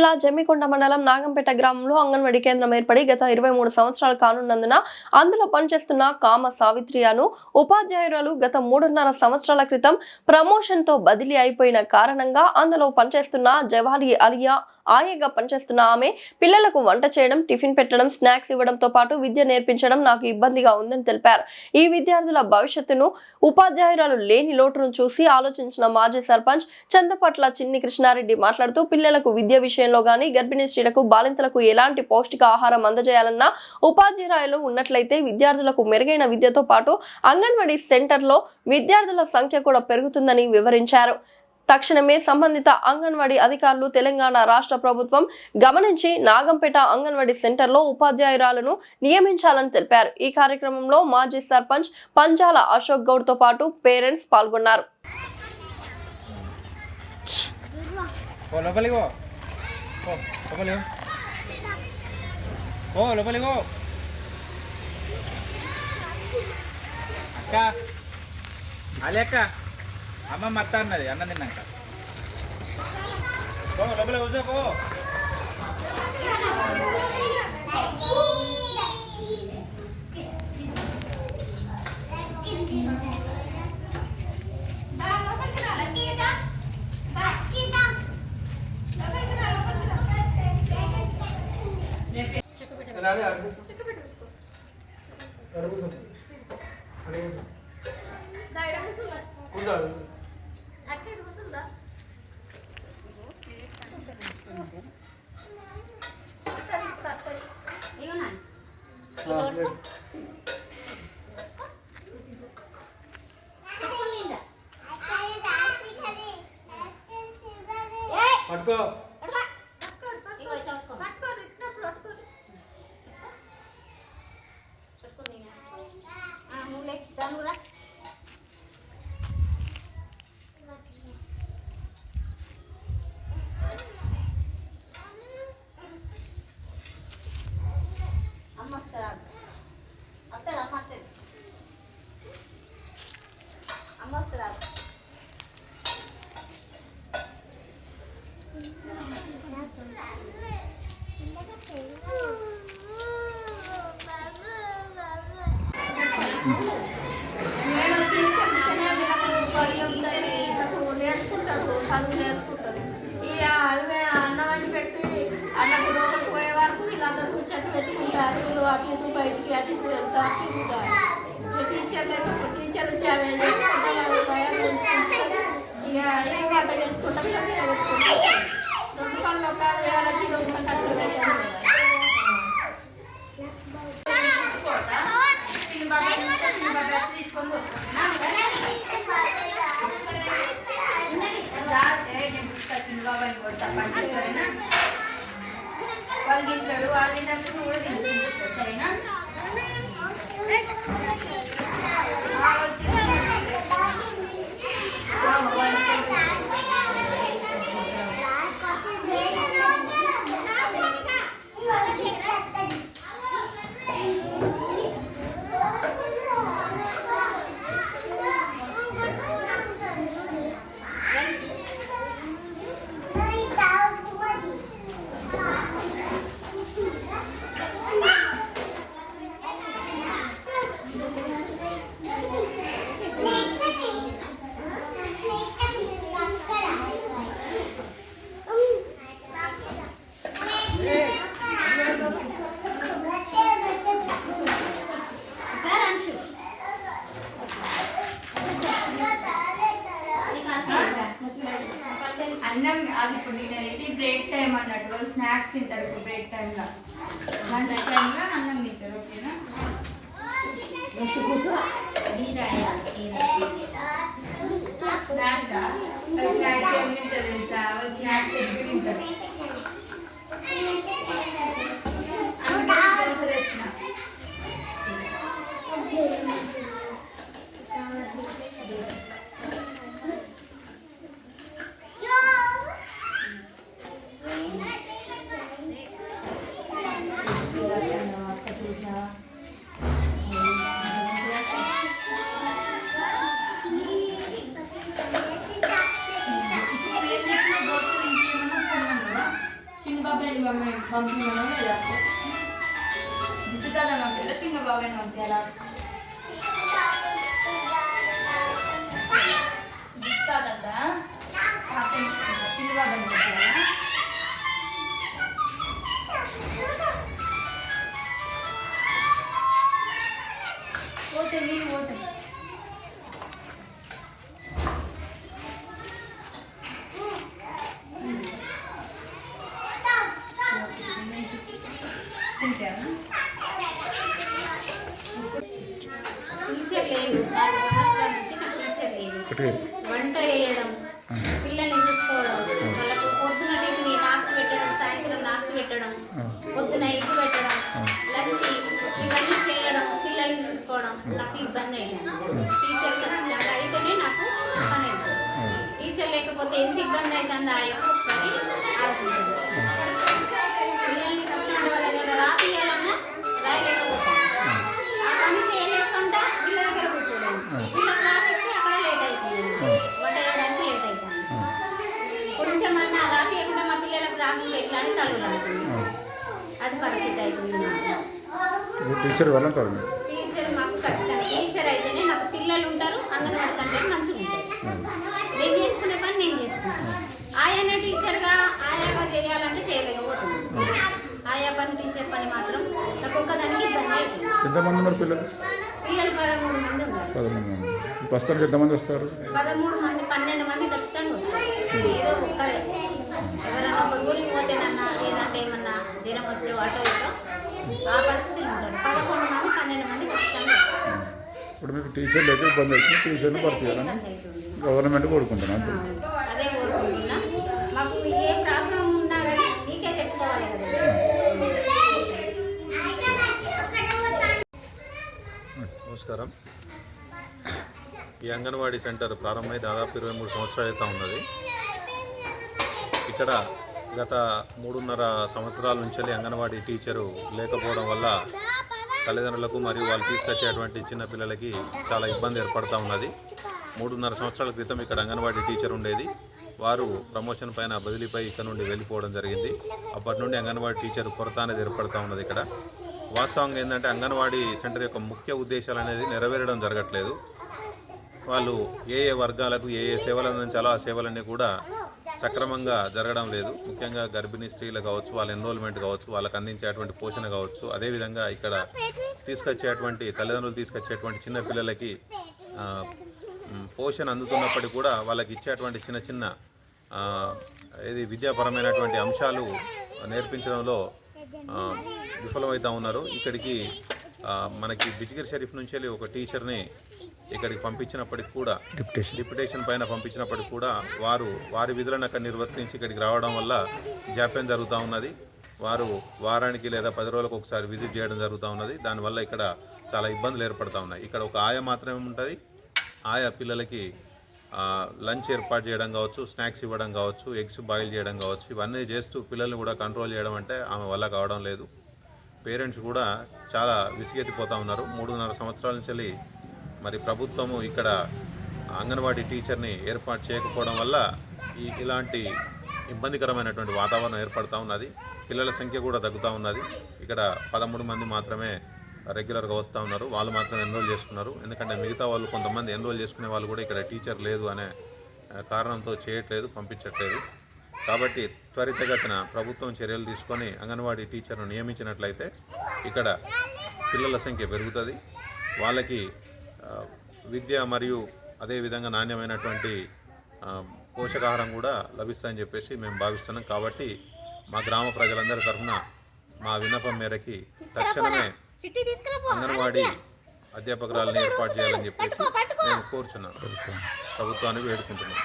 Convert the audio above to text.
జిల్లా జమ్మికొండ మండలం నాగంపేట గ్రామంలో అంగన్వాడీ కేంద్రం ఏర్పడి గత 23 సంవత్సరాలు కానున్నందున అందులో పనిచేస్తున్న కామ సావిత్రి అను ఉపాధ్యాయురాలు గత 3.5 సంవత్సరాల క్రితం ప్రమోషన్ తో బదిలీ అయిపోయిన కారణంగా అందులో పనిచేస్తున్న జవాలి అలియా ఆయేగా పనిచేస్తున్న ఆమె పిల్లలకు వంట చేయడం, టిఫిన్ పెట్టడం, స్నాక్స్ ఇవ్వడంతో పాటు విద్య నేర్పించడం నాకు ఇబ్బందిగా ఉందని తెలిపారు. ఈ విద్యార్థుల భవిష్యత్తును ఉపాధ్యాయురాలు లేని లోటును చూసి ఆలోచించిన మాజీ సర్పంచ్ చందపట్ల చిన్ని కృష్ణారెడ్డి మాట్లాడుతూ పిల్లలకు విద్య విషయంలో గానీ గర్భిణీ స్త్రీలకు, బాలింతలకు ఎలాంటి పౌష్టిక ఆహారం అందజేయాలన్న ఉపాధ్యాయులు ఉన్నట్లయితే విద్యార్థులకు మెరుగైన విద్యతో పాటు అంగన్వాడీ సెంటర్లో విద్యార్థుల సంఖ్య కూడా పెరుగుతుందని వివరించారు. తక్షణమే సంబంధిత అంగన్వాడీ అధికారులు తెలంగాణ రాష్ట్ర ప్రభుత్వం గమనించి నాగంపేట అంగన్వాడీ సెంటర్లో ఉపాధ్యాయురాలను నియమించాలని తెలిపారు. ఈ కార్యక్రమంలో మాజీ సర్పంచ్ పంజాల అశోక్ గౌడ్ తో పాటు పేరెంట్స్ పాల్గొన్నారు. అమ్మ మత్త అన్నది అన్నం తిన్నాక లోపల కూర్చోకో. పట్టుకో బయటికి అటు వెళ్తా టీచర్ లేకపోతే టీచర్ ఉంటే ఆమె ఇక ఏం వంట చేసుకుంటాం రెండు పనులు ఒక 2 కిలో తీసుకొని బాబాయ్ కొడతా వాళ్ళు ఇంటాడు వాళ్ళు ఇంటప్పుడు కూడా తీసుకుంటారు. సరేనా? అన్నం అది ఇప్పుడు నేనైతే బ్రేక్ టైం అన్నట్టు వాళ్ళు స్నాక్స్ తింటారు. ఇప్పుడు బ్రేక్ టైంలో లంచ్ టైంలో అన్నం తింటారు. ఓకేనా? స్నాక్స్ ఏమి తింటారు తెలుసా? వాళ్ళు స్నాక్స్ ఎగ్గు తింటారు. పిల్లల్ని పంపించడం లేదా దిద్దుతాదా పంపించాలా చిన్న బాబాయ్ పంపించాలా దిద్దుతాదా చిన్న బాబాయ్ పంపించాలా పోతే మీరు పోతే టీచర్ లేదు 4 సంవత్సరాల నుంచి నాకు టీచర్ లేదు. వంట చేయడం, పిల్లల్ని చూసుకోవడం, వాళ్ళకు పొద్దున టిఫిన్ నాక్స్ పెట్టడం, సాయంత్రం నాక్స్ పెట్టడం, పొద్దున ఎగ్గు పెట్టడం, లంచ్ ఇవన్నీ చేయడం, పిల్లల్ని చూసుకోవడం నాకు ఇబ్బంది అయింది. టీచర్ ఖచ్చితంగా అయితేనే నాకు పని అవుతుంది. టీచర్ లేకపోతే ఎంత ఇబ్బంది అవుతుందో ఒకసారి ఆలోచించదు. పిల్లల్ని కష్టపడే వాళ్ళ మీద రాసియాలన్నా రాయలేకపోతాం. ఆ పని చేయలేకుండా వీళ్ళ దగ్గర కూర్చోడం, వీళ్ళకి రాపిస్తే అక్కడ లేట్ అవుతుంది, వంట చేయడానికి లేట్ అవుతుంది. కొంచెం అన్నా రాపియకుండా మా పిల్లలకు రాకుండా ఎట్లా అని తగులుతుంది. అది పరిస్థితి అవుతుంది. టీచర్ వల్ల టీచర్ మాకు ఖచ్చితంగా టీచర్ అయితేనే నాకు పిల్లలు ఉంటారు, అంగన్వాడీ సెంటర్ మంచిగా ఉంటుంది. నేను చేసుకునే పని నేను చేసుకుంటాను. ఆయనే టీచర్గా ఆయాగా చేయాలంటే చేయలేకపోతున్నాను. ఆయా పని టీచర్ పని మాత్రం నాకు ఒక్కదానికి ఇబ్బంది అవుతుంది. ఎంతమంది ఉన్నారు పిల్లలు? పిల్లలు 13 మంది ఉన్నారు. 13 మంది. ప్రస్తుతానికి ఎంతమంది వస్తారు? 13 మంది 12 మంది ఖచ్చితంగా వస్తారు. ఏదో ఒక్కరే ఎవరైనా ఒక ఊరికి పోతేనన్నా లేదంటే ఏమన్నా జ్వరం వచ్చో ఆటో ఇటో ఆ పరిస్థితి ఉంటారు. 11 మంది 12 మంది ఖచ్చితంగా వస్తారు. ఇప్పుడు మీకు టీచర్ లేక ఇబ్బంది అవుతుంది, టీచర్ని భర్తీ చేయాలని గవర్నమెంట్ కోరుకుంటున్నాను అంతే. అదే కోరుకుంటున్నా. మాకు ఏ ప్రాబ్లం ఉన్నా కానీ నీకే చెప్పుకోవాలి కదా. నమస్కారం. ఈ అంగన్వాడీ సెంటర్ ప్రారంభమై దాదాపు 23 సంవత్సరాలు అయితే ఉన్నది. ఇక్కడ గత 3.5 సంవత్సరాల నుంచి అంగన్వాడీ టీచరు లేకపోవడం వల్ల తల్లిదండ్రులకు మరియు వాళ్ళు తీసుకొచ్చేటువంటి చిన్న పిల్లలకి చాలా ఇబ్బంది ఏర్పడుతూ ఉన్నది. 3.5 సంవత్సరాల క్రితం ఇక్కడ అంగన్వాడీ టీచర్ ఉండేది. వారు ప్రమోషన్ పైన బదిలీపై ఇక్కడ నుండి వెళ్ళిపోవడం జరిగింది. అప్పటి నుండి అంగన్వాడీ టీచర్ కొరత అనేది ఏర్పడుతూ ఉన్నది. ఇక్కడ వాస్తవంగా ఏంటంటే అంగన్వాడీ సెంటర్ యొక్క ముఖ్య ఉద్దేశాలు అనేది నెరవేరడం జరగట్లేదు. వాళ్ళు ఏ వర్గాలకు ఏ సేవలు అందించాలో ఆ సేవలన్నీ కూడా సక్రమంగా జరగడం లేదు. ముఖ్యంగా గర్భిణీ స్త్రీలు కావచ్చు, వాళ్ళ ఎన్రోల్మెంట్ కావచ్చు, వాళ్ళకి అందించేటువంటి పోషణ కావచ్చు, అదేవిధంగా ఇక్కడ తీసుకొచ్చేటువంటి తల్లిదండ్రులు తీసుకొచ్చేటువంటి చిన్న పిల్లలకి పోషణ అందుతున్నప్పటికీ కూడా వాళ్ళకి ఇచ్చేటువంటి చిన్న చిన్న విద్యాపరమైనటువంటి అంశాలు నేర్పించడంలో విఫలమవుతూ ఉన్నారు. ఇక్కడికి మనకి బిజిగిరి షరీఫ్ నుంచి వెళ్ళి ఒక టీచర్ని ఇక్కడికి పంపించినప్పటికి కూడా డిప్యుటేషన్ పైన పంపించినప్పటికి కూడా వారి విధులను అక్కడ నిర్వర్తించి ఇక్కడికి రావడం వల్ల జాప్యం జరుగుతూ ఉన్నది. వారు వారానికి లేదా 10 రోజులకు ఒకసారి విజిట్ చేయడం జరుగుతూ ఉన్నది. దానివల్ల ఇక్కడ చాలా ఇబ్బందులు ఏర్పడుతూ ఉన్నాయి. ఇక్కడ ఒక ఆయా మాత్రమే ఉంటుంది. ఆయా పిల్లలకి లంచ్ ఏర్పాటు చేయడం కావచ్చు, స్నాక్స్ ఇవ్వడం కావచ్చు, ఎగ్స్ బాయిల్ చేయడం కావచ్చు, ఇవన్నీ చేస్తూ పిల్లల్ని కూడా కంట్రోల్ చేయడం అంటే ఆమె వల్ల కావడం లేదు. పేరెంట్స్ కూడా చాలా విసిగెత్తిపోతూ ఉన్నారు. 3.5 సంవత్సరాల నుంచి మరి ప్రభుత్వము ఇక్కడ అంగన్వాడీ టీచర్ని ఏర్పాటు చేయకపోవడం వల్ల ఇలాంటి ఇబ్బందికరమైనటువంటి వాతావరణం ఏర్పడుతూ ఉన్నది. పిల్లల సంఖ్య కూడా తగ్గుతూ ఉన్నది. ఇక్కడ 13 మంది మాత్రమే రెగ్యులర్గా వస్తూ ఉన్నారు. వాళ్ళు మాత్రమే ఎన్రోల్ చేసుకున్నారు. ఎందుకంటే మిగతా వాళ్ళు కొంతమంది ఎన్రోల్ చేసుకునే వాళ్ళు కూడా ఇక్కడ టీచర్ లేదు అనే కారణంతో చేయట్లేదు, పంపించట్లేదు. కాబట్టి త్వరితగతిన ప్రభుత్వం చర్యలు తీసుకొని అంగన్వాడీ టీచర్ను నియమించినట్లయితే ఇక్కడ పిల్లల సంఖ్య పెరుగుతుంది. వాళ్ళకి విద్య మరియు అదేవిధంగా నాణ్యమైనటువంటి పోషకాహారం కూడా లభిస్తుందని చెప్పేసి మేము భావిస్తున్నాం. కాబట్టి మా గ్రామ ప్రజలందరి తరఫున మా విన్నపం మేరకి తక్షణమే అంగన్వాడీ అధ్యాపకురాలను ఏర్పాటు చేయాలని చెప్పేసి నేను కోరుచున్నాను, ప్రభుత్వానికి వేడుకుంటున్నాను.